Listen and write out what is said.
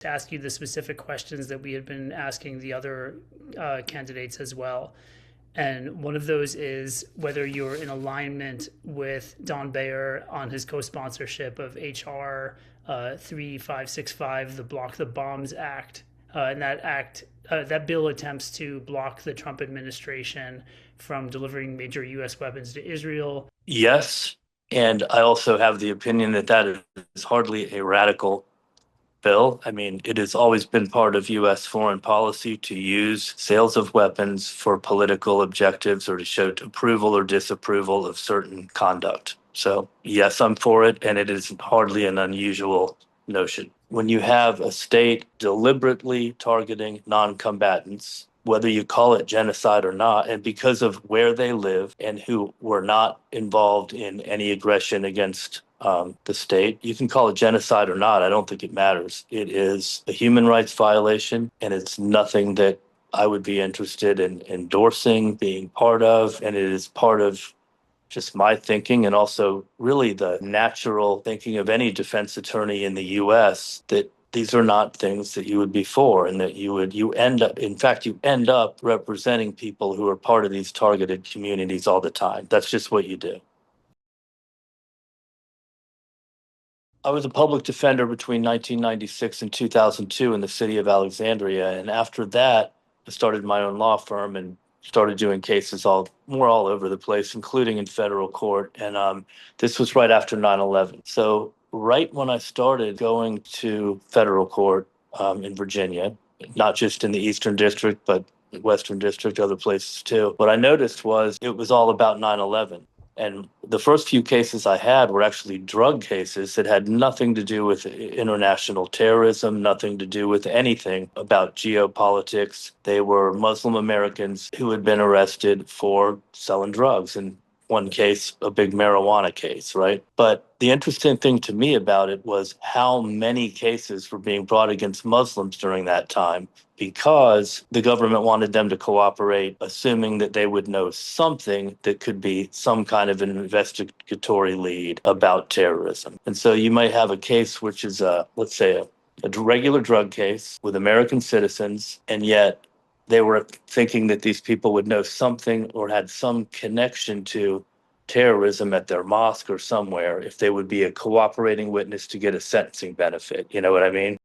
to ask you the specific questions that we had been asking the other candidates as well. And one of those is whether you're in alignment with Don Bayer on his co-sponsorship of HR 3565, the Block the Bombs Act. And that bill attempts to block the Trump administration from delivering major U.S. weapons to Israel. Yes, and I also have the opinion that that is hardly a radical bill. I mean, it has always been part of U.S. foreign policy to use sales of weapons for political objectives or to show approval or disapproval of certain conduct. So, yes, I'm for it, and it is hardly an unusual notion. When you have a state deliberately targeting non-combatants, whether you call it genocide or not, and because of where they live and who were not involved in any aggression against the state, you can call it genocide or not. I don't think it matters. It is a human rights violation, and it's nothing that I would be interested in endorsing, being part of, and it is part of just my thinking and also really the natural thinking of any defense attorney in the US that these are not things that you would be for, and that you end up, in fact, you end up representing people who are part of these targeted communities all the time. That's just what you do. I was a public defender between 1996 and 2002 in the city of Alexandria. And after that, I started my own law firm and started doing cases all over the place, including in federal court. And this was right after 9/11. So right when I started going to federal court in Virginia, not just in the Eastern District, but Western District, other places too, what I noticed was it was all about 9/11. And the first few cases I had were actually drug cases that had nothing to do with international terrorism, nothing to do with anything about geopolitics. They were Muslim Americans who had been arrested for selling drugs. In one case, a big marijuana case, right? But the interesting thing to me about it was how many cases were being brought against Muslims during that time, because the government wanted them to cooperate, assuming that they would know something that could be some kind of an investigatory lead about terrorism. And so you might have a case which is, let's say, a regular drug case with American citizens, and yet they were thinking that these people would know something or had some connection to terrorism at their mosque or somewhere if they would be a cooperating witness to get a sentencing benefit. You know what I mean?